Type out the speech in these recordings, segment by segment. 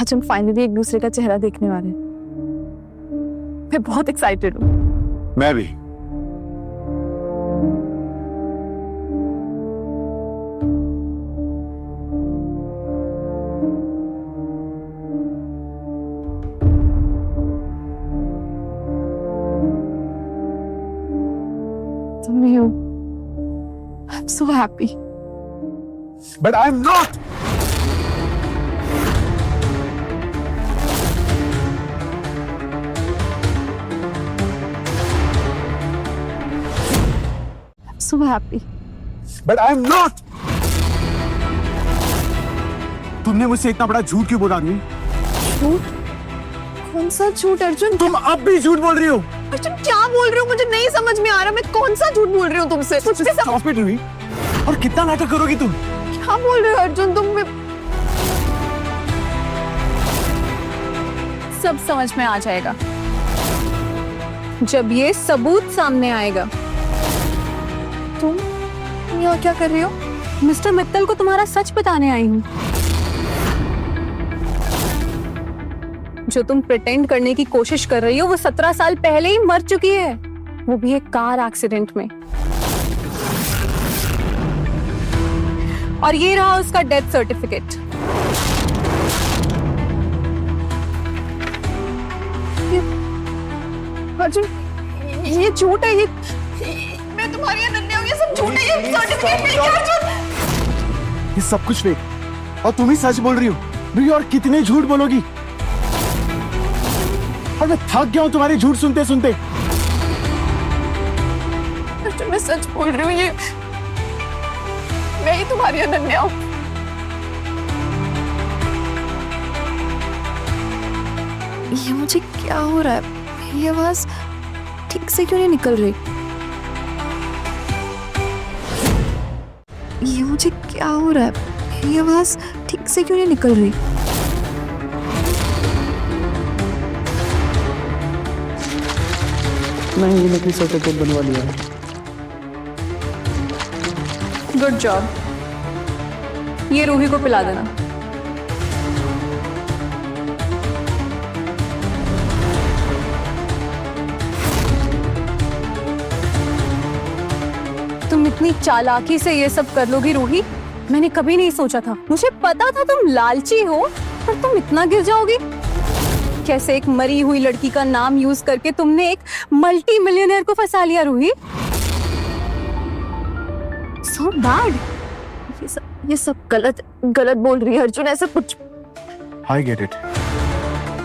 आज हम फाइनली एक दूसरे का चेहरा देखने वाले हैं। मैं बहुत एक्साइटेड हूँ। मैं भी। तुम भी हो। I'm so happy. But I'm not. I'm so happy. But I'm not. तुमने मुझसे इतना बड़ा झूठ क्यों बोला नहीं? झूठ? कौन सा झूठ अर्जुन? तुम अब भी झूठ बोल रही हो। अर्जुन क्या बोल रहे हो? मुझे नहीं समझ में आ रहा। मैं कौन सा झूठ बोल रही हूँ तुमसे? मुझसे Stop it, रूही। और कितना नाटक करोगी तुम? क्या बोल रहे हो अर्जुन तुम? सब समझ में आ जाएगा जब ये सबूत सामने आएगा। तुम यहाँ क्या कर रही हो? मिस्टर मित्तल को तुम्हारा सच बताने आई हूँ। जो तुम प्रिटेंड करने की कोशिश कर रही हो वो 17 साल पहले ही मर चुकी है, वो भी एक कार एक्सीडेंट में। और ये रहा उसका डेथ सर्टिफिकेट। अर्जुन ये झूठ है। ये मैं तुम्हारी अनन्या हूँ। ये सब झूठ है। ये सर्टिफिकेट फेक है अर्जुन। ये सब कुछ फेक और तुम ही सच बोल रही हो। रूही और कितने झूठ बोलोगी? और मैं थक गया हूँ तुम्हारी झूठ सुनते सुनते। अर्जुन मैं सच बोल रही हूँ। ये मैं ही तुम्हारी अनन्या हूँ। ये मुझे क्या हो रहा है? ये आवाज ठीक से क्यों नहीं निकल रही? ये मुझे क्या हो रहा है? ये आवाज ठीक से क्यों नहीं निकल रही? नहीं, ये नकली सर्टिफिकेट बनवा लिया है। Good job. ये रूही को पिला देना। तुम इतनी चालाकी से ये सब कर लोगी रूही, मैंने कभी नहीं सोचा था। मुझे पता था तुम लालची हो, पर तुम इतना गिर जाओगी कैसे? एक मरी हुई लड़की का नाम यूज करके तुमने एक मल्टी मिलियनेयर को फंसा लिया रूही। So bad. ये सब गलत बोल रही है अर्जुन। ऐसा कुछ I get it.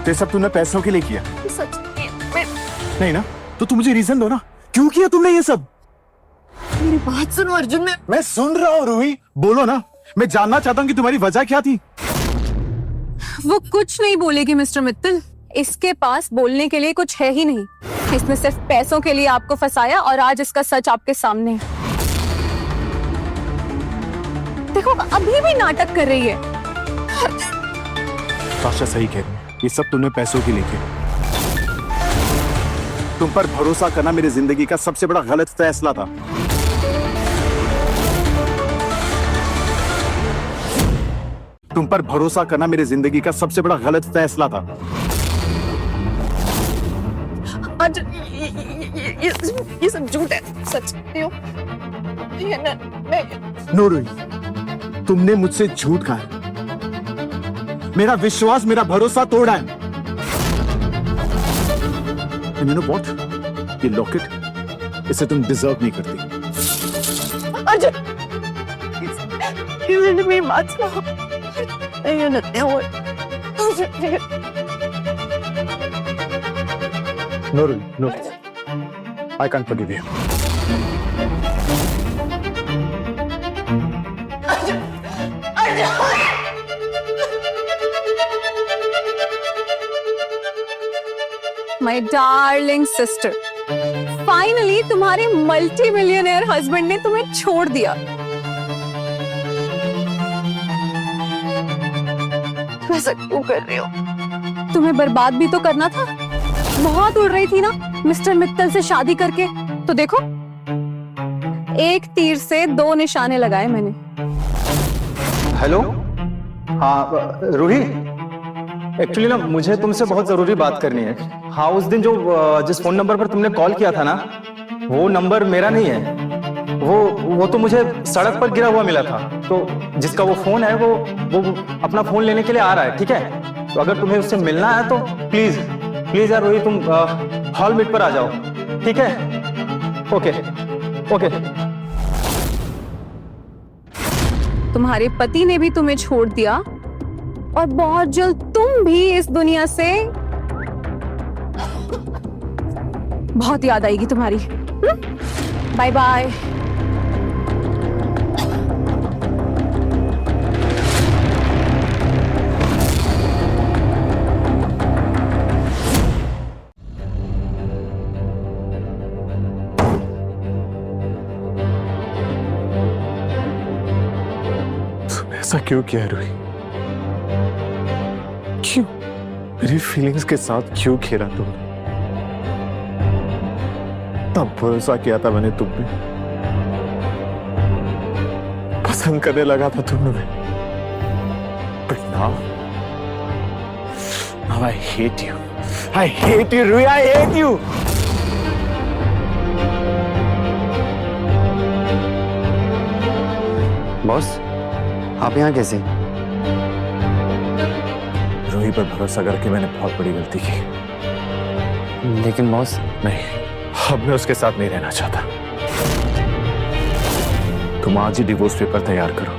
ये सब तुमने पैसों के लिए किया? सच नहीं ना? तो तुम मुझे रीजन दो ना, क्यों किया तुमने ये सब? मेरी बात सुनो अर्जुन। मैं सुन रहा हूँ रूही, बोलो ना। मैं जानना चाहता हूँ कि तुम्हारी वजह क्या थी। वो कुछ नहीं बोलेगी मिस्टर मित्तल। इसके पास बोलने के लिए कुछ है ही नहीं। इसने सिर्फ पैसों के लिए आपको फंसाया और आज इसका सच आपके सामने है। देखो अभी भी नाटक कर रही है। साशा सही कह रही है, ये सब तुमने पैसों के लिए किया। तुम पर भरोसा करना मेरी जिंदगी का सबसे बड़ा गलत फैसला था। तुम पर भरोसा करना मेरी जिंदगी का सबसे बड़ा गलत फैसला था। ये सब झूठ है। सच नहीं हो। नो रूही, तुमने मुझसे झूठ कहा है। मेरा विश्वास, मेरा भरोसा तोड़ा है। And you know what? ये लॉकेट, इसे तुम डिजर्व नहीं करती। अर्जुन मेरी बात सुनो। नहीं अनन्या हो। No, Ruhi, no. I can't forgive you. My darling sister, finally तुम्हारे मल्टी मिलियनेयर हस्बैंड ने तुम्हें छोड़ दिया। तुम ऐसा क्यों कर रही हो? तुम्हें बर्बाद भी तो करना था। बहुत उड़ रही थी ना मिस्टर मित्तल से शादी करके। तो देखो, एक तीर से 2 निशाने लगाए मैंने। हेलो, हाँ रूही, एक्चुअली ना मुझे तुमसे बहुत जरूरी बात करनी है। हाँ, उस दिन जो जिस फोन नंबर पर तुमने कॉल किया था ना, वो नंबर मेरा नहीं है। वो तो मुझे सड़क पर गिरा हुआ मिला था। तो जिसका वो फोन है वो अपना फोन लेने के लिए आ रहा है, ठीक है? तो अगर तुम्हें उससे मिलना है तो प्लीज प्लीज यार रोहित, तुम हॉल मीट पर आ जाओ, ठीक है? Okay okay. तुम्हारे पति ने भी तुम्हें छोड़ दिया और बहुत जल्द तुम भी इस दुनिया से बहुत याद आएगी तुम्हारी। Bye bye. ऐसा क्यों किया रूही? क्यों मेरी फीलिंग्स के साथ क्यों खेला तुमने? तब भरोसा किया था मैंने तुम पे, पसंद करने लगा था तुमने, but now I hate you. I hate you Roohi, I hate you. Boss, आप यहाँ कैसे? रूही पर भरोसा करके मैंने बहुत बड़ी गलती की। लेकिन बॉस, नहीं, अब मैं उसके साथ नहीं रहना चाहता। तुम आज ही डिवोर्स पेपर तैयार करो।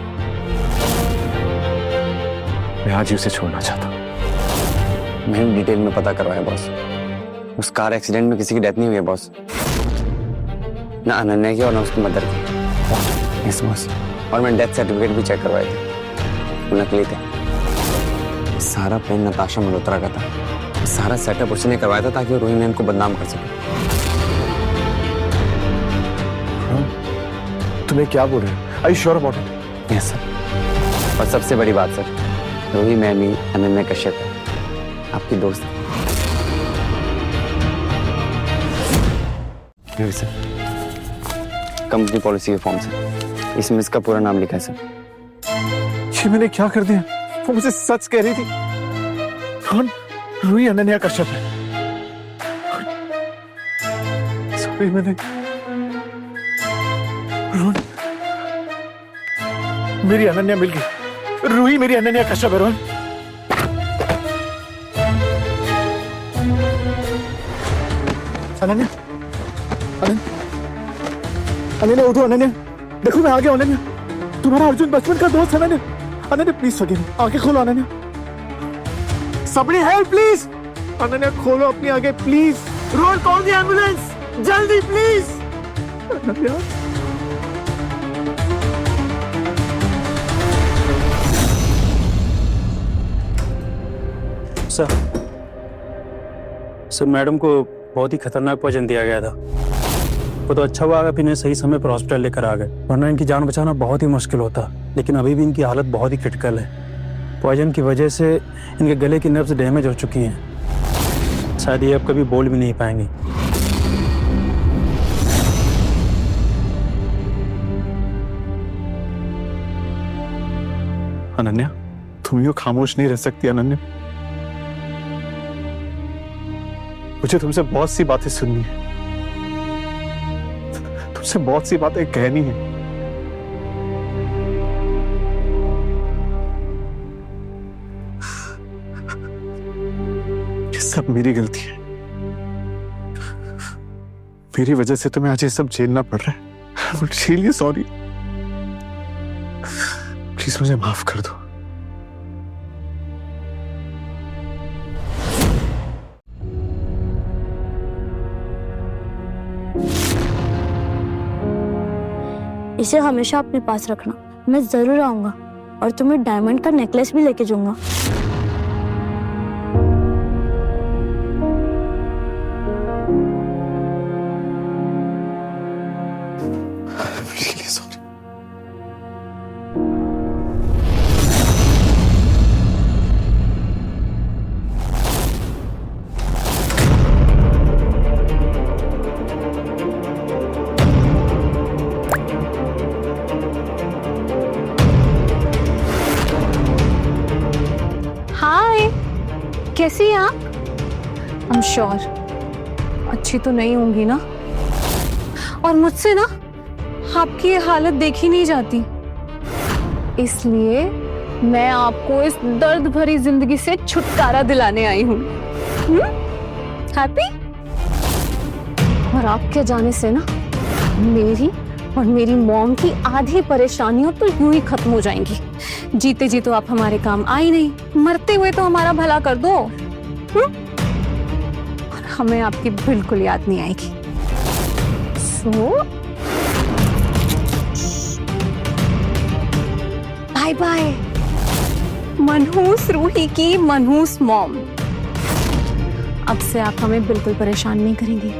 मैं आज ही उसे छोड़ना चाहता हूं। मैंने डिटेल में पता करवाया बॉस। उस कार एक्सीडेंट में किसी की डेथ नहीं हुई है बॉस, ना अनन्या की और ना उसकी मदर की। यस बॉस, और मैंने डेथ सर्टिफिकेट भी चेक करवाए थे, वो नकली थे। सारा प्लान नताशा मल्होत्रा का था। सारा सेटअप उसने करवाया था ताकि वो रोहिणी मैम को बदनाम कर सके। तुम्हें क्या बोल रहे हो? Are you sure about it? Yes sir. और सबसे बड़ी बात सर, रोहिणी मैम ही अनन्या कश्यप है, आपकी दोस्त। सर, कंपनी पॉलिसी के फॉर्म से इसमें इसका पूरा नाम लिखा है सर। ये मैंने क्या कर दिया? वो मुझे सच कह रही थी। कौन? रूही अनन्या कश्यप है। सॉरी, मैंने रोहन, मेरी अनन्या मिल गई। रूही मेरी अनन्या कश्यप है। रोहन, अनन्या, अनन्या उठो। अनन्या देखो, मैं आ गया। अनन्या, तुम्हारा अर्जुन बचपन का दोस्त है। Ananya, Ananya please forgive me. आंखें खोलो अनन्या। सबने हेल्प प्लीज। अनन्या खोलो अपनी आंखें please. Rohan, call the ambulance जल्दी प्लीज। अनन्या, सर मैडम को बहुत ही खतरनाक पॉइजन दिया गया था। वो तो अच्छा हुआ आप इन्हें सही समय पर हॉस्पिटल लेकर आ गए, वरना इनकी जान बचाना बहुत ही मुश्किल होता। लेकिन अभी भी इनकी हालत बहुत ही क्रिटिकल है। पॉइजन की वजह से इनके गले की नर्व्स डैमेज हो चुकी हैं। शायद ये अब कभी बोल भी नहीं पाएंगी। अनन्या, तुम यूं खामोश नहीं रह सकती। अनन्या, मुझे तुमसे बहुत सी बातें सुननी है, तुमसे बहुत सी बातें कहनी है। ये सब मेरी गलती है। मेरी वजह से तुम्हें आज ये सब झेलना पड़ रहा है। आई एम रियली सॉरी। प्लीज मुझे माफ कर दो। इसे हमेशा अपने पास रखना। मैं जरूर आऊंगा और तुम्हें डायमंड का नेकलेस भी लेके जाऊंगा। Really sorry. कैसी हैं आप? आई एम श्योर अच्छी तो नहीं होंगी ना, और मुझसे ना आपकी ये हालत देखी नहीं जाती, इसलिए मैं आपको इस दर्द भरी जिंदगी से छुटकारा दिलाने आई हूँ। हैप्पी? और आपके जाने से ना मेरी और मेरी मॉम की आधी परेशानियां तो यूं ही खत्म हो जाएंगी। जीते जी तो आप हमारे काम आई नहीं, मरते हुए तो हमारा भला कर दो। और हमें आपकी बिल्कुल याद नहीं आएगी। सो बाय बाय मनहूस रूही की मनहूस मॉम। अब से आप हमें बिल्कुल परेशान नहीं करेंगी।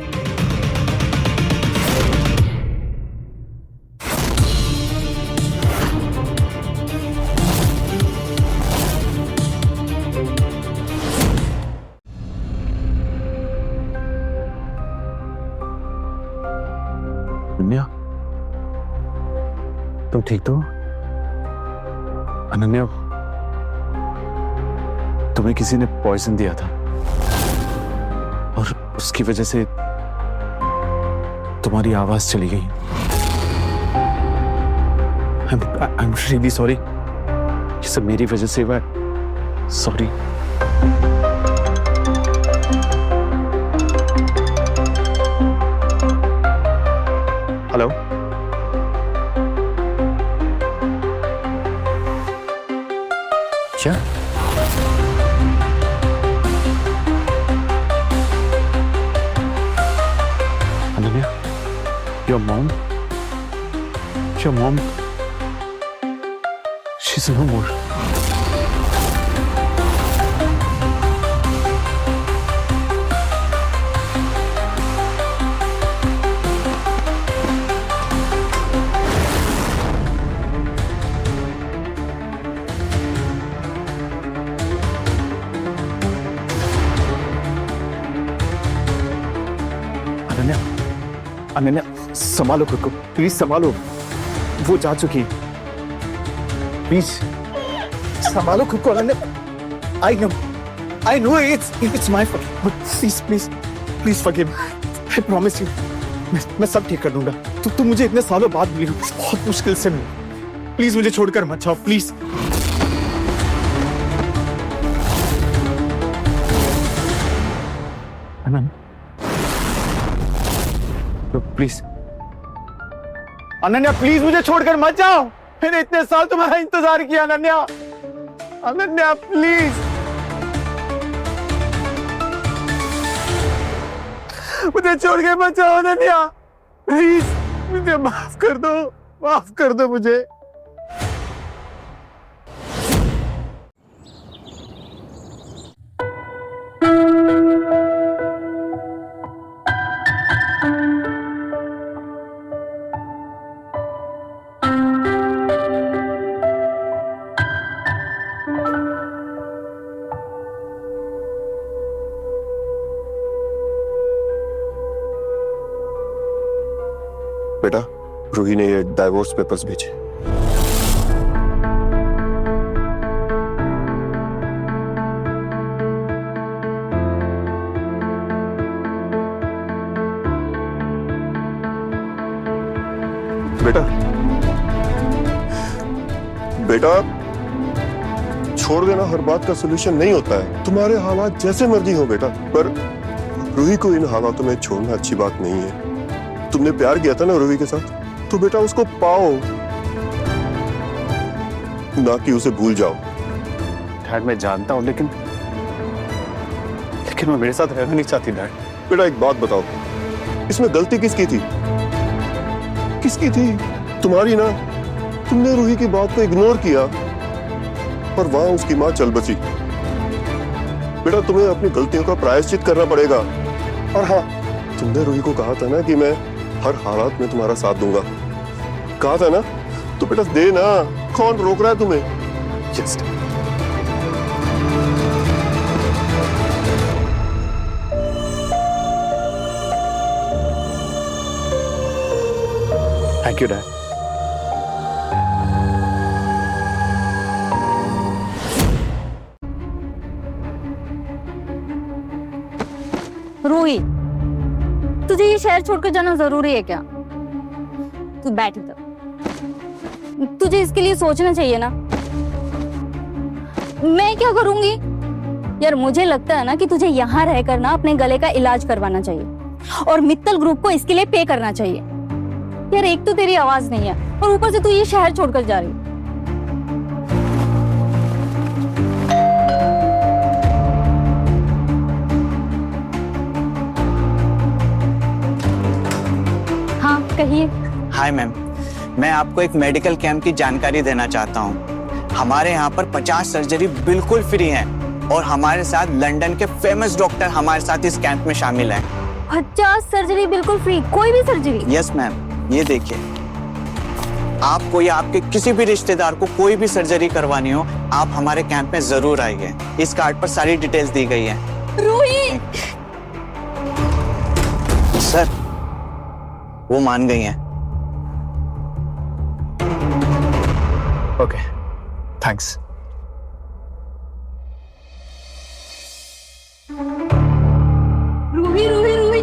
अनन्या, तुम ठीक तो हो? अनन्या, तुम्हें किसी ने पॉइजन दिया था और उसकी वजह से तुम्हारी आवाज चली गई। I'm really sorry। ये सब मेरी वजह से हुआ है। सॉरी। हेलो, क्या? Ananya, your mom? Your mom? She's no more. Ananya, Ananya, संभालो खुद को, प्लीज संभालो। वो जा चुकी है, प्लीज संभालो खुद को Ananya. I know it's my fault, but please forgive me। I promise you, मैं सब ठीक कर दूंगा। तुम मुझे इतने सालों बाद मिली हो, बहुत मुश्किल से मिली। प्लीज मुझे छोड़कर मत जाओ, please. Ananya, please Ananya, please मुझे छोड़कर मत जाओ। मैंने इतने साल तुम्हारा इंतजार किया अनन्या। अनन्या प्लीज, मुझे छोड़ के मत जाओ अनन्या, प्लीज। मुझे माफ कर दो मुझे। बेटा, रूही ने ये डाइवोर्स पेपर्स भेजे। बेटा, छोड़ देना हर बात का सलूशन नहीं होता है। तुम्हारे हालात जैसे मर्जी हो बेटा, पर रूही को इन हालातों में छोड़ना अच्छी बात नहीं है। तुमने प्यार किया था ना रूही के साथ, तो बेटा उसको पाओ, ना कि उसे भूल जाओ। डैड, मैं जानता हूं, लेकिन वो मेरे साथ रहना नहीं चाहती डैड। बेटा एक बात बताओ, इसमें गलती किसकी थी? तुम्हारी ना। तुमने रूही की बात को इग्नोर किया और वहां उसकी मां चल बसी। बेटा तुम्हें अपनी गलतियों का प्रायश्चित करना पड़ेगा। और हाँ, तुमने रूही को कहा था ना कि मैं हर हालात में तुम्हारा साथ दूंगा, कहा था ना, तो बेटा दे ना। कौन रोक रहा है तुम्हें? Yes. Thank you dad. Roohi, तुझे ये शहर छोड़कर जाना जरूरी है क्या? तू बैठ इधर। तुझे इसके लिए सोचना चाहिए ना। मैं क्या करूंगी यार? मुझे लगता है ना कि तुझे यहाँ रहकर ना अपने गले का इलाज करवाना चाहिए और मित्तल ग्रुप को इसके लिए पे करना चाहिए। यार एक तो तेरी आवाज नहीं है और ऊपर से तू ये शहर छोड़कर जा रही है। हाँ कहिए। हाय मैम, मैं आपको एक मेडिकल कैंप की जानकारी देना चाहता हूँ। हमारे यहाँ पर 50 सर्जरी बिल्कुल फ्री हैं और हमारे साथ लंदन के फेमस डॉक्टर हमारे साथ इस कैंप में शामिल हैं। 50 सर्जरी बिल्कुल फ्री? कोई भी सर्जरी? यस मैम, ये देखिए, आपको या आपके किसी भी रिश्तेदार को कोई भी सर्जरी करवानी हो, आप हमारे कैंप में जरूर आइए। इस कार्ड पर सारी डिटेल्स दी गई है। रूही! सर, वो मान गई हैं। Okay, thanks. रूही रूही रूही,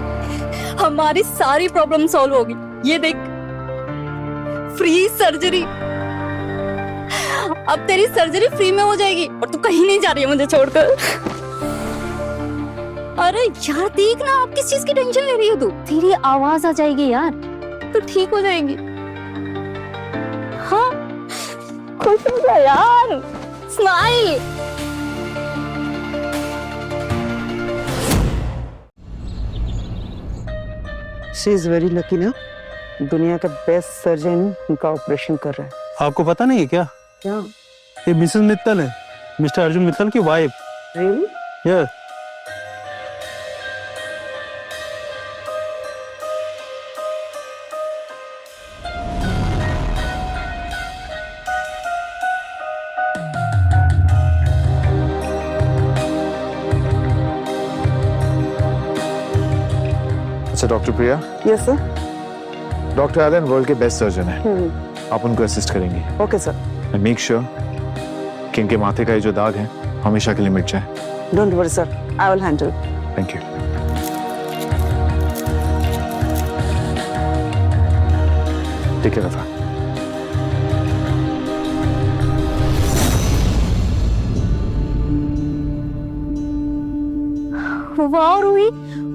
हमारी सारी प्रॉब्लम सॉल्व होगी। ये देख, फ्री सर्जरी। अब तेरी सर्जरी फ्री में हो जाएगी और तू कहीं नहीं जा रही है मुझे छोड़कर। अरे यार देख ना, आप किस चीज की टेंशन ले रही हो? तू, तेरी आवाज आ जाएगी यार, तू ठीक हो जाएगी। हाँ खुश हो जा यार, smile. She is very lucky ना, दुनिया का बेस्ट सर्जन उनका ऑपरेशन कर रहा है। आपको पता नहीं है क्या? क्या? ये मिसेस मित्तल है, मिस्टर अर्जुन मित्तल की वाइफ। रियली? यस। अच्छा doctor Priya, yes sir. Doctor Alan world के बेस्ट सर्जन है, आप उनको असिस्ट करेंगी। Okay sir. And make sure कि इनके माथे का ये जो दाग है हमेशा के लिए मिट जाए। Don't worry sir, I will handle. Thank you. ठीक है रफा। वाह रूही,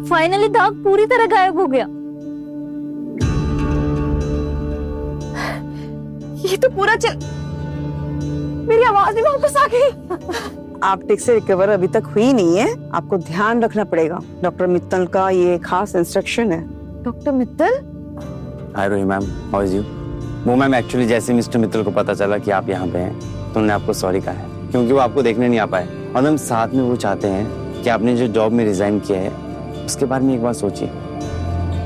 फाइनली दाग पूरी तरह गायब हो गया। ये तो पूरा चल, मेरी आवाज भी वापस आ गई। आप ठीक से रिकवर अभी तक हुई नहीं है, आपको ध्यान रखना पड़ेगा। डॉक्टर मित्तल का ये खास इंस्ट्रक्शन है। डॉक्टर मित्तल, हाय रोही मैम, हाउ इज यू? वो मैम एक्चुअली जैसे मिस्टर मित्तल को पता चला कि आप यहाँ पे हैं तो उन्होंने आपको सॉरी कहा है, क्योंकि वो आपको देखने नहीं आ पाए। और मैम साथ में वो चाहते हैं कि आपने जो जॉब में रिजाइन किया है उसके बारे में एक बार सोचिए।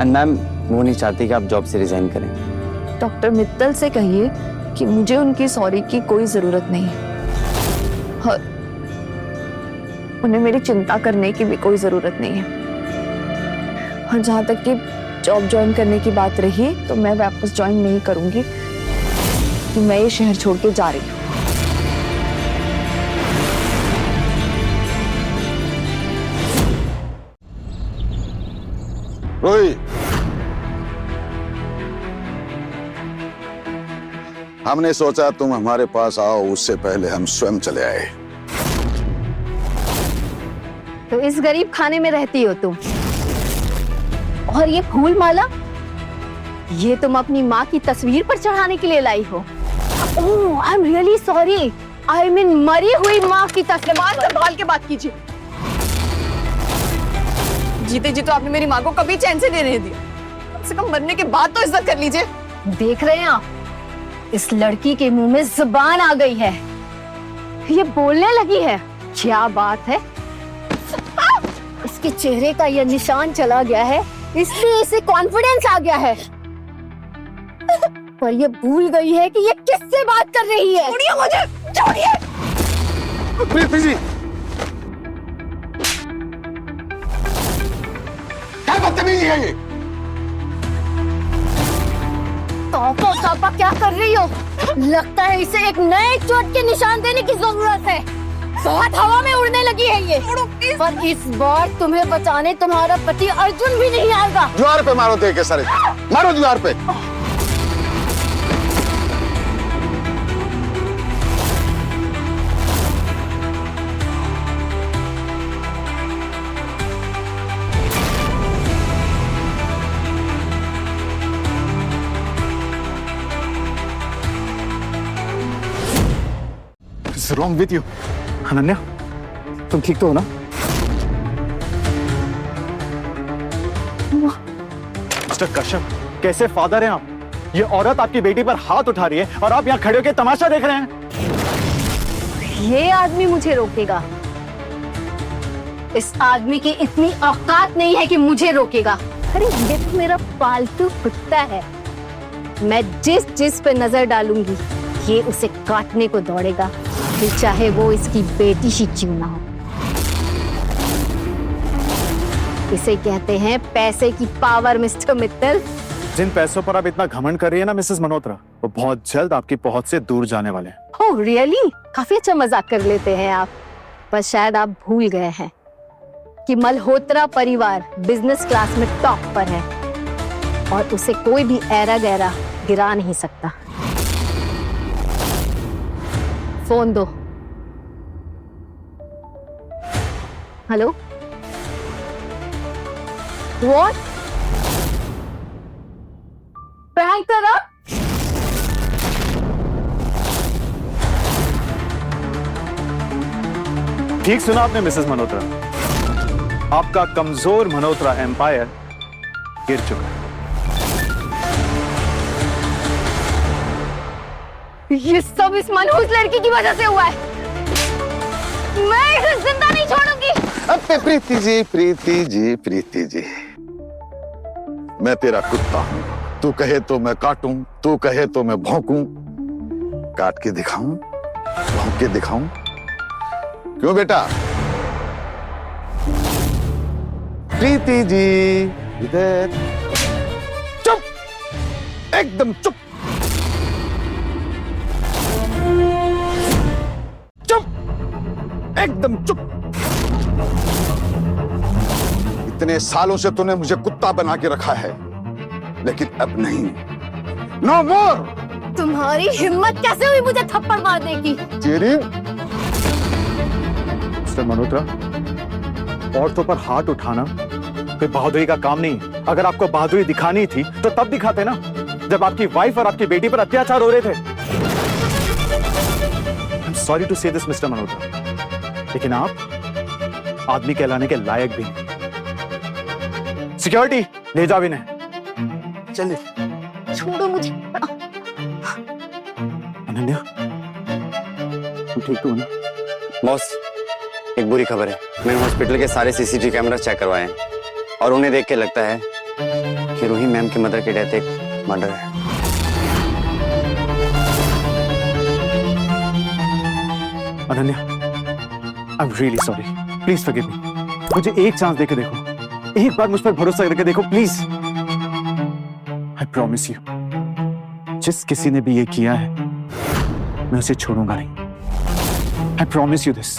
एंड मैम वो नहीं चाहती कि आप जॉब से रिजाइन करें। डॉक्टर मित्तल से कहिए कि मुझे उनकी सॉरी की कोई जरूरत नहीं है। हाँ, उन्हें मेरी चिंता करने की भी कोई जरूरत नहीं है। और जहाँ तक कि जॉब ज्वाइन करने की बात रही तो मैं वापस ज्वाइन नहीं करूंगी, कि मैं ये शहर छोड़ के जा रही हूँ। रोही, हमने सोचा तुम हमारे पास आओ उससे पहले हम स्वयं चले आए। तो इस गरीब खाने में रहती हो तुम, और ये फूल माला, ये तुम अपनी माँ की तस्वीर पर चढ़ाने के लिए लाई हो। Oh, I am really sorry. I mean मरी हुई माँ की तस्वीर। संभाल के बात कीजिए। जीते जी तो आपने मेरी माँ को कभी चैन से नहीं रहने दिया, कम से कम मरने के बाद तो इज्जत कर लीजिए। देख रहे हैं आप, इस लड़की के मुंह में जुबान आ गई है, ये बोलने लगी है। क्या बात है? इसके चेहरे का ये निशान चला गया है, इसलिए इसे कॉन्फिडेंस आ गया है, पर ये भूल गई है कि ये किससे बात कर रही है। छोड़िए मुझे, छोड़िए। प्लीज क्या बदतमीजी है ये? तोपा क्या कर रही हो? लगता है इसे एक नए चोट के निशान देने की जरूरत है। बहुत हवा में उड़ने लगी है ये। पर इस बार तुम्हें बचाने तुम्हारा पति अर्जुन भी नहीं आएगा। दीवार पे मारो, दे के सारे मारो दीवार पे। What's wrong with you? Ananya, तुम ठीक तो हो ना? मिस्टर कश्यप, कैसे फादर हैं आप? ये औरत आपकी बेटी पर हाथ उठा रही है और आप यहाँ खड़े होकर तमाशा देख रहे हैं। ये आदमी मुझे रोकेगा। इस आदमी की इतनी औकात नहीं है कि मुझे रोकेगा। अरे ये तो मेरा पालतू कुत्ता है। मैं जिस जिस पे नजर डालूंगी ये उसे काटने को दौड़ेगा, फिर चाहे वो इसकी बेटी ही क्यों ना हो। इसे कहते हैं पैसे की पावर मिस्टर मित्तल। जिन पैसों पर आप इतना घमंड कर रही है ना मिसेस मल्होत्रा, वो बहुत जल्द आपकी पहुंच से दूर जाने वाले हैं। Oh really? काफी अच्छा मजाक कर लेते हैं आप। पर शायद आप भूल गए हैं कि मल्होत्रा परिवार बिजनेस क्लास में टॉप पर है और उसे कोई भी ऐरा गैरा गिरा नहीं सकता। फोन दो। Hello, what? प्रैंक करा? ठीक सुना आपने मिसेस मल्होत्रा, आपका कमजोर मल्होत्रा एम्पायर गिर चुका है। ये सब इस मनहूस लड़की की वजह से हुआ है। मैं इसे जिंदा नहीं छोड़ूंगी। अब प्रीति जी, प्रीति जी, प्रीति जी, मैं तेरा कुत्ता हूं। तू कहे तो मैं काटूं, तू कहे तो मैं भौंकूं। काट के दिखाऊं, भौंक के दिखाऊं? क्यों बेटा? प्रीति जी इधर। चुप, एकदम चुप, चुप, एकदम चुप। इतने सालों से तूने मुझे कुत्ता बना के रखा है, लेकिन अब नहीं। नो मोर। तुम्हारी हिम्मत कैसे हुई मुझे थप्पड़ मारने की? तेरी मिस्टर मल्होत्रा, औरतों पर हाथ उठाना कोई बहादुरी का काम नहीं। अगर आपको बहादुरी दिखानी थी तो तब दिखाते ना, जब आपकी वाइफ और आपकी बेटी पर अत्याचार हो रहे थे। I'm sorry to say this, mister Malhotra, लेकिन आप आदमी कहलाने के लायक भी हैं। सिक्योरिटी, ले जाओ इन्हें। चलिए। छोड़ो मुझे। अनन्या, तुम ठीक तो हो ना? बॉस, एक बुरी खबर है। मैंने हॉस्पिटल के सारे सीसीटीवी कैमरा चेक करवाए हैं और उन्हें देख के लगता है कि रूही मैम की मदर की डेथ एक मर्डर है। Ananya, I'm really sorry. Please forgive me. मुझे एक चांस देके देखो, एक बार मुझ पर भरोसा करके देखो प्लीज। I promise you, जिस किसी ने भी ये किया है मैं उसे छोड़ूंगा नहीं। I promise you this.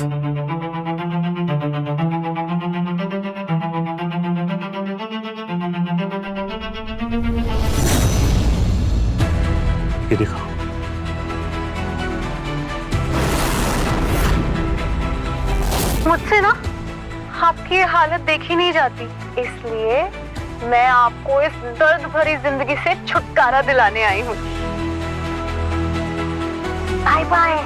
ये देखो, मुझसे ना आपकी ये हालत देखी नहीं जाती, इसलिए मैं आपको इस दर्द भरी जिंदगी से छुटकारा दिलाने आई हूँ। Bye bye.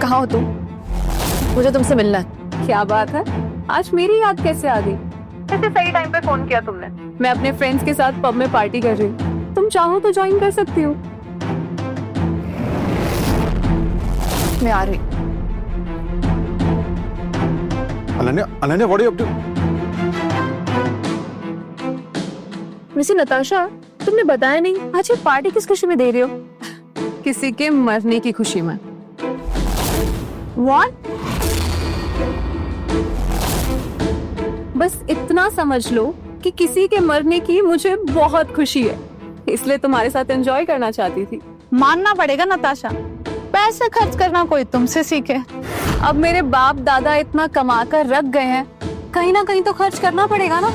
कहाँ हो तुम? मुझे तुमसे मिलना है। क्या बात है, आज मेरी याद कैसे आ गई? ऐसे सही टाइम पे फोन किया तुमने। मैं अपने फ्रेंड्स के साथ पब में पार्टी कर रही हूँ, तुम चाहो तो ज्वाइन कर सकती हो। मैं आ रही। Ananya, Ananya, what are you up to? Miss Natasha, तुमने बताया नहीं, आज ये पार्टी किस खुशी में दे रहे हो? किसी के मरने की खुशी में। What? बस इतना समझ लो कि किसी के मरने की मुझे बहुत खुशी है, इसलिए तुम्हारे साथ एंजॉय करना चाहती थी। मानना पड़ेगा नताशा, पैसे खर्च करना कोई तुमसे सीखे। अब मेरे बाप दादा इतना कमा कर रख गए हैं, कहीं ना कहीं तो खर्च करना पड़ेगा ना।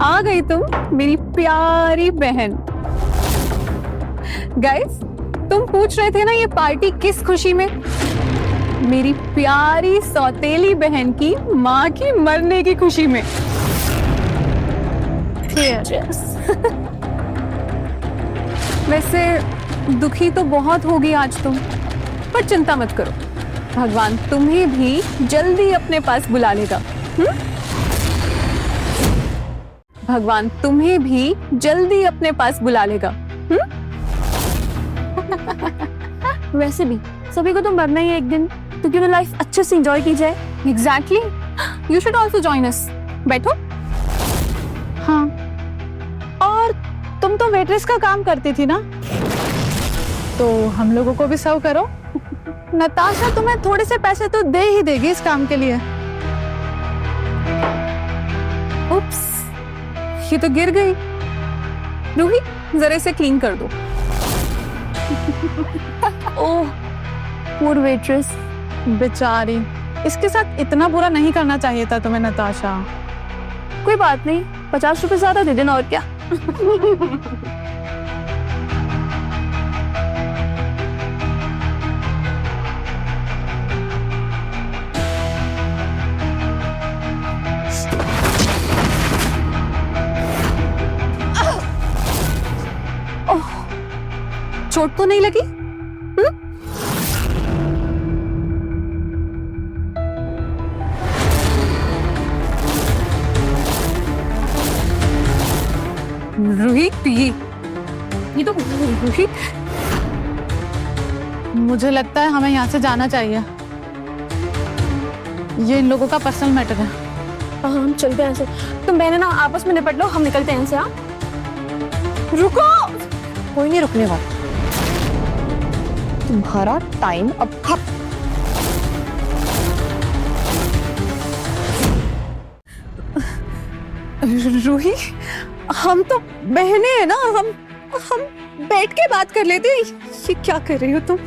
आ गई तुम, मेरी प्यारी बहन। गाइस, तुम पूछ रहे थे ना ये पार्टी किस खुशी में? मेरी प्यारी सौतेली बहन की माँ की मरने की खुशी में। वैसे दुखी तो बहुत होगी आज तुम, पर चिंता मत करो, भगवान तुम्हें भी जल्दी अपने पास बुला लेगा। भगवान तुम्हें भी जल्दी अपने पास बुला लेगा। वैसे भी सभी को तो मरना ही है एक दिन, तो क्यों ना लाइफ अच्छे से एंजॉय की जाए। Exactly, you should also join us. बैठो। हाँ, और तुम तो वेट्रेस का काम करती थी ना, तो हम लोगों को भी सर्व करो। नताशा तुम्हें थोड़े से पैसे तो दे ही देगी इस काम के लिए। उप्स, ये तो गिर गई। रूही, जरा इसे क्लीन कर दो। ओह, पूर वेट्रेस बेचारी, इसके साथ इतना बुरा नहीं करना चाहिए था तुम्हें नताशा। कोई बात नहीं, 50 रुपए ज्यादा दे देना, और क्या। चोट तो नहीं लगी? रूही, ये तो रूही। मुझे लगता है हमें यहाँ से जाना चाहिए, ये इन लोगों का पर्सनल मैटर है। हम चलते हैं ऐसे। तुम बहने ना आपस में निपट लो, हम निकलते हैं इनसे। हाँ, रुको, कोई नहीं रुकने वाला। तुम्हारा टाइम अब खत्म। रूही, हम तो बहनें हैं ना, हम बैठ के बात कर लेते हैं। ये क्या कर रही हो तुम?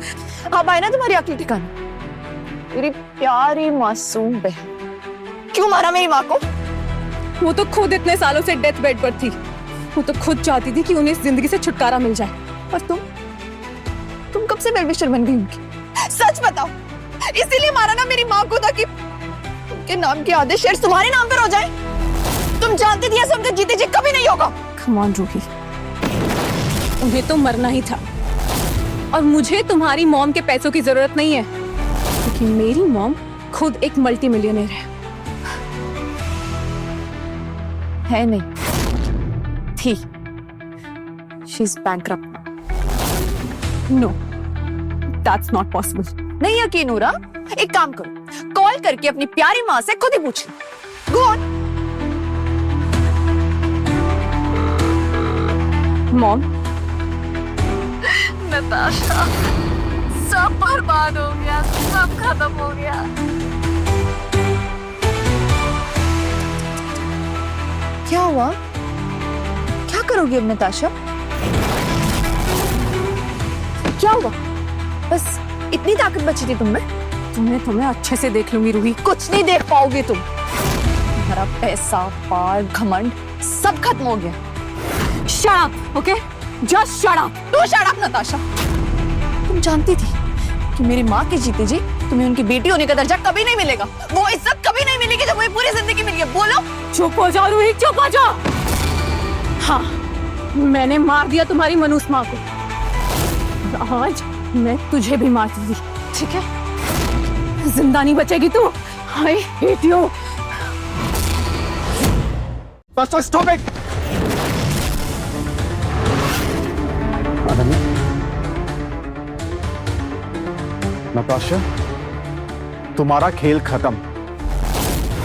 अब आए ना तुम्हारी अकल ठिकाने। मेरी प्यारी मासूम बहन, क्यों मारा मेरी माँ को? वो तो खुद इतने सालों से डेथ बेड पर थी, वो तो खुद चाहती थी कि उन्हें इस जिंदगी से छुटकारा मिल जाए। और तुम कब से वेलविशर बन गई उनकी? सच बताओ, इसीलिए मारा ना मेरी माँ को, ताकि उनके नाम के आधे शेयर तुम्हारे नाम पर हो जाए। तुम जानती थी ऐसा उनका जीते जी कभी नहीं होगा। कम ऑन रूही, उन्हें तो मरना ही था, और मुझे तुम्हारी मॉम के पैसों की जरूरत नहीं है, क्योंकि मेरी मॉम खुद एक मल्टी मिलियनर है नहीं, थी। She is bankrupt. No, that's not possible. नहीं यकीन हो रहा? एक काम करो, कॉल करके अपनी प्यारी माँ से खुद ही पूछ लो। Go on. मॉम, नताशा, सब बर्बाद हो गया, सब खत्म हो गया। क्या हुआ? क्या करोगी अब नताशा? क्या हुआ? बस इतनी ताकत बची थी तुम में? तुम्हें अच्छे से देख लूंगी रूही। कुछ नहीं देख पाओगे तुम। तुम्हारा पैसा, पार, घमंड सब खत्म हो गया। Shut up, okay? Just shut up. तू शट अप नताशा। तुम जानती थी कि मेरी माँ के जीते जी तुम्हें उनकी बेटी होने का दर्जा कभी नहीं मिलेगा, वो इज्जत कभी नहीं मिलेगी जो मुझे पूरी जिंदगी मिली है। बोलो। चुप हो जाओ रूही, चुप हो जाओ। हाँ, मैंने मार दिया तुम्हारी मनुष्य माँ को, और आज मैं तुझे भी मार दूंगी, ठीक है? जिंदा नहीं बचेगी तू। I hate you. Pastor, stop it! Natasha, तुम्हारा खेल खत्म।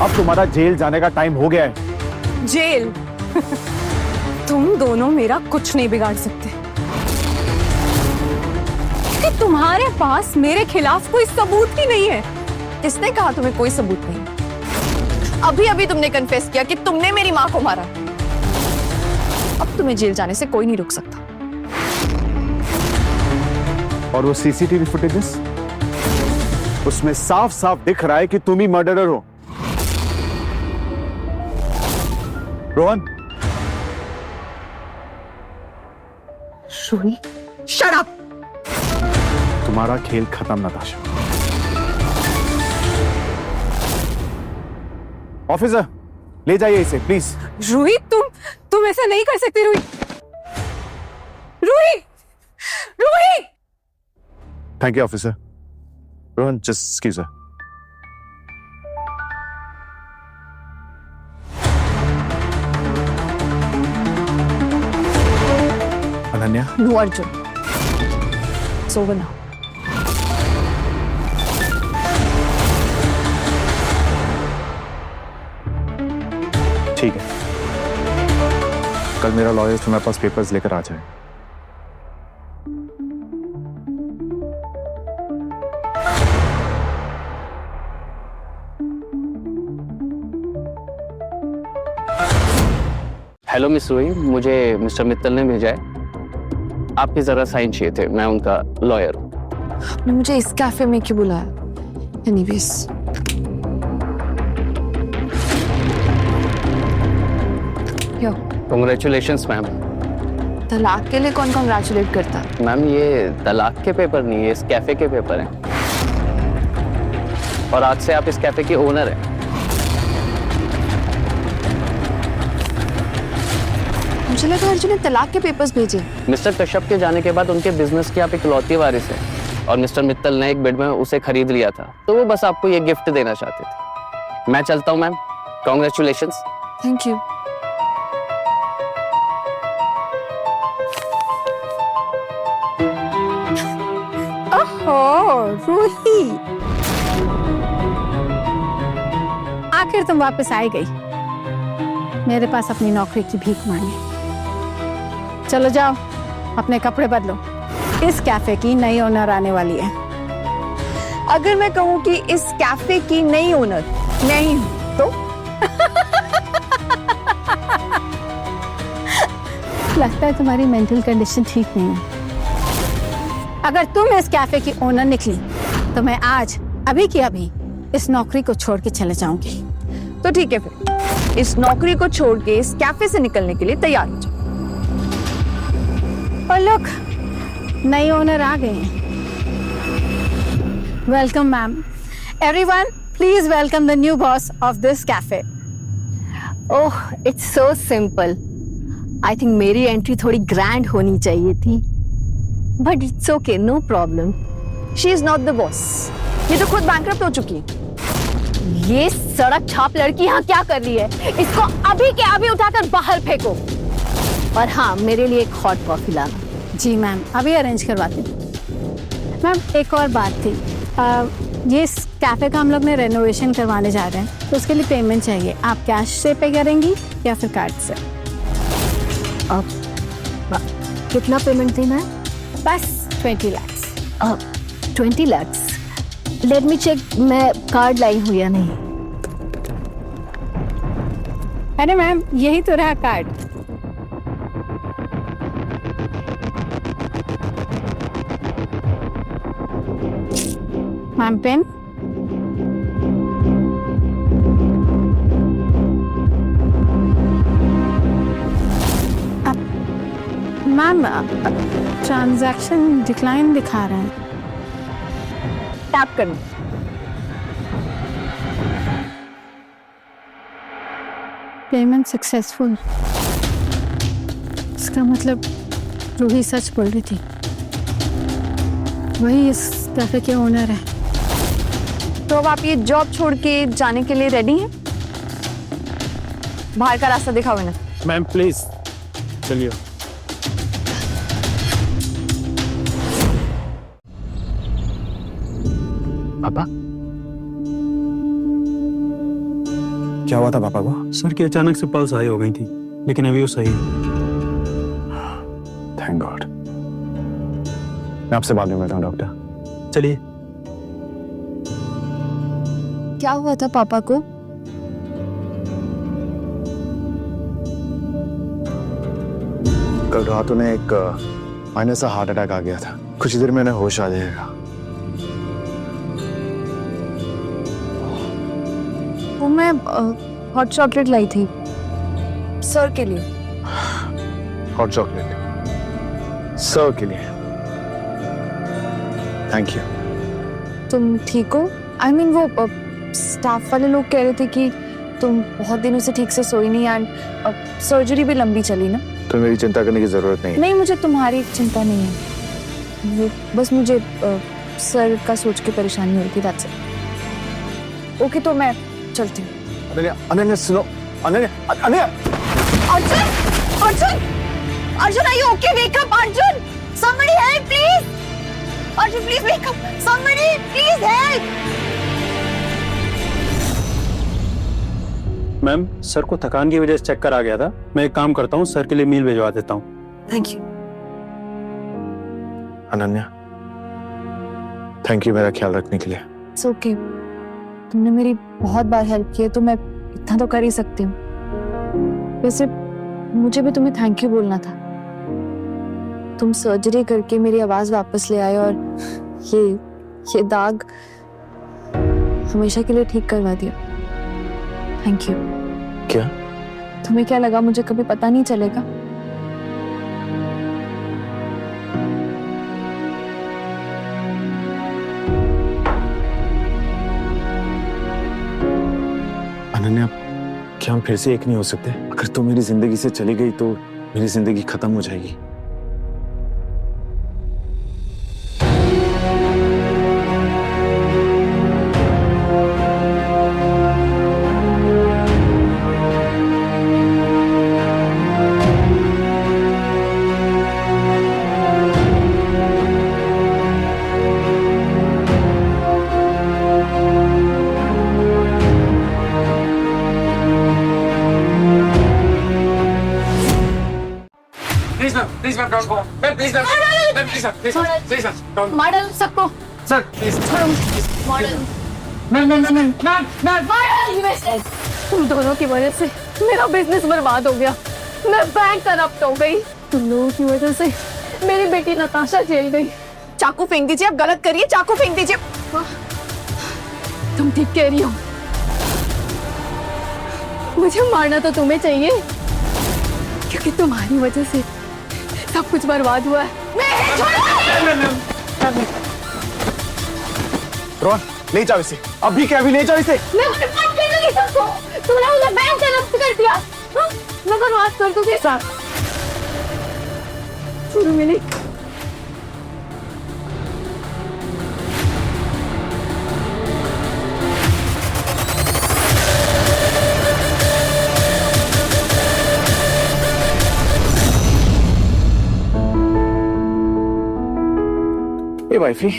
अब तुम्हारा जेल जाने का टाइम हो गया है। जेल? तुम दोनों मेरा कुछ नहीं बिगाड़ सकते कि तुम्हारे पास मेरे खिलाफ कोई सबूत ही नहीं है। किसने कहा तुम्हें कोई सबूत नहीं? अभी अभी तुमने कन्फेस किया कि तुमने मेरी माँ को मारा। अब तुम्हें जेल जाने से कोई नहीं रोक सकता। और वो सीसीटीवी फुटेजेस, उसमें साफ साफ दिख रहा है कि तुम ही मर्डरर हो। Rohan, Roohi, shut up. तुम्हारा खेल खत्म, नताशा। ऑफिसर, ले जाइए इसे प्लीज। रूही, तुम ऐसा नहीं कर सकती। Roohi, Roohi, Roohi. Thank you officer. Rohan, just excuse her. Ananya, no Arjun, it's over now. ठीक है, कल मेरा लॉयर तुम्हारे पास पेपर्स लेकर आ जाए। हेलो मिस रूही, मुझे मिस्टर मित्तल ने भेजा है। आपके जरा साइन चाहिए थे, मैं उनका लॉयर हूँ। आपने मुझे इस कैफे में क्यों बुलाया? एनीवेज, यो, कांग्रेचुलेशंस मैम। तलाक के लिए कौन कांग्रेचुलेट करता है? मैम, ये तलाक के पेपर नहीं, ये इस कैफे के पेपर हैं। और आज से आप इस कैफे की ओनर हैं। मुझे लगा अर्जुन ने तलाक के पेपर्स भेजे। मिस्टर कश्यप के जाने के बाद उनके बिजनेस की आप इकलौती वारिस हैं और मिस्टर मित्तल ने एक बिड में उसे खरीद लिया था, तो वो बस आपको ये गिफ्ट देना चाहते थे। मैं चलता हूँ मैम, कांग्रेचुलेशंस। Thank you. ओहो रूही, आखिर तुम वापस आई गई मेरे पास अपनी नौकरी की भीख मांगे। चलो जाओ, अपने कपड़े बदलो, इस कैफे की नई ओनर आने वाली है। अगर मैं कहूँ कि इस कैफे की नई ओनर मैं ही हूँ तो? लगता है तुम्हारी मेंटल कंडीशन ठीक नहीं है। अगर तुम इस कैफे की ओनर निकली तो मैं आज अभी की अभी इस नौकरी को छोड़ के चले जाऊंगी। तो ठीक है, फिर इस नौकरी को छोड़ के इस कैफे से निकलने के लिए तैयार हो जाओ। और लोग, नई ओनर आ गए हैं। Welcome ma'am. Everyone, please welcome the new boss of this cafe. Oh, it's so simple. I think मेरी एंट्री थोड़ी ग्रैंड होनी चाहिए थी, but it's okay, no problem. She is not the boss. ये तो खुद बैंकरप्ट हो चुकी है। ये सड़क छाप लड़की यहाँ क्या कर रही है? इसको अभी के अभी उठाकर बाहर फेंको। और हाँ, मेरे लिए एक हॉट कॉफी लाना। जी मैम, अभी अरेंज करवाती हूँ। मैम, एक और बात थी, ये इस कैफे का हम लोग ने रेनोवेशन करवाने जा रहे हैं, तो उसके लिए पेमेंट चाहिए। आप कैश से पे करेंगी या फिर कार्ड से? अब कितना पेमेंट देना है? बस 20 lakh. 20 lakh. Let me check, मैं कार्ड लाई हूँ या नहीं। अरे मैम, यही तो रहा card. Ma'am, pen. Ma'am, transaction decline दिखा रहा है। टैप करना। Payment successful. इसका मतलब रूही सच बोल रही थी, वही इस कैफे के ओनर है। तो अब आप ये जॉब छोड़ के जाने के लिए रेडी हैं? बाहर का रास्ता दिखाओ इन्हें। मैम प्लीज चलिए। पापा, क्या हुआ था पापा को? सर की अचानक से पल्स हाई हो गई थी, लेकिन अभी वो सही है। Thank God. मैं आपसे बाद में मिलता हूँ डॉक्टर। चलिए। क्या हुआ था पापा को? कल रात उन्हें एक माइनर सा हार्ट अटैक आ गया था। कुछ देर में उन्हें होश आ जाएगा। वो मैं हॉट चॉकलेट लाई थी सर के लिए। हॉट चॉकलेट सर के लिए। Thank you. तुम ठीक हो? आई मीन वो स्टाफ वाले लोग कह रहे थे कि तुम बहुत दिनों से ठीक से सोई नहीं एंड सर्जरी भी लंबी चली ना। तो मेरी चिंता करने की जरूरत नहीं। नहीं, मुझे तुम्हारी चिंता नहीं है। बस मुझे सर का सोच के परेशानी हो रही थी, दैट्स इट। ओके, तो मैं चलती हूँ। अनन्या, अनन्या सुनो। Ananya, Ananya. Arjun, Arjun, Arjun, are you okay? Wake up, Arjun! Somebody help, please! Arjun, please wake up! Somebody, please help! Ma'am, sir को थकान की वजह से चक्कर आ गया था। मैं एक काम करता हूँ, सर के लिए मील भिजवा देता हूँ। Thank you. Ananya, thank you मेरा ख्याल रखने के लिए। It's okay. तुमने मेरी बहुत बार हेल्प की है, तो मैं इतना तो कर ही सकती हूँ। वैसे मुझे भी तुम्हें थैंक यू बोलना था। तुम सर्जरी करके मेरी आवाज वापस ले आए और ये दाग हमेशा के लिए ठीक करवा दिया। Thank you. क्या? तुम्हें क्या लगा मुझे कभी पता नहीं चलेगा? अनन्या, क्या हम फिर से एक नहीं हो सकते? अगर तू मेरी जिंदगी से चली गई तो मेरी जिंदगी खत्म हो जाएगी। मॉडल सबको सर तुम दोनों की वजह से मेरा बिजनेस बर्बाद हो गया। मैं बैंक करप्ट हो गई। तुम लोगों की वजह से मेरी बेटी नताशा जेल गई। चाकू फेंक दीजिए, अब गलत करिए, चाकू फेंक दीजिए। तुम ठीक कह रही हो, मुझे मारना तो तुम्हें चाहिए, क्योंकि तुम्हारी वजह से सब कुछ बर्बाद हुआ है। रोहन, ले जाओ इसे। अभी क्या? अभी ले जाओ इसे। मैं बर्बाद कर दूंगी सबको। तुमने मुझे बैंक करप्ट कर दिया। हाँ? मैं बर्बाद कर दूंगी सब। शुरू में नहीं। Hey wifey,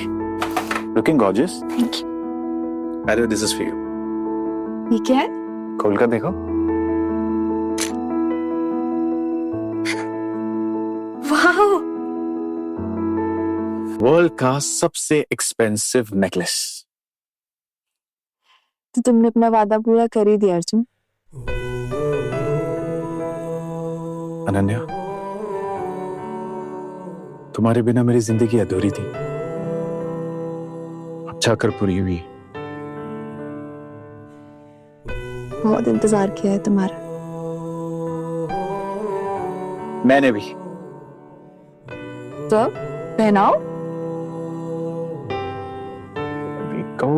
looking gorgeous. Thank you. By the way, this is for you. ये क्या है? खोल कर देखो। वाह! वर्ल्ड का सबसे एक्सपेंसिव नेकलेस। तो तुमने अपना वादा पूरा कर ही दिया अर्जुन। अनन्या, तुम्हारे बिना मेरी जिंदगी अधूरी थी, अब जाकर पूरी हुई। बहुत इंतजार किया है तुम्हारा। मैंने भी। तो पहनाओ। Here we go.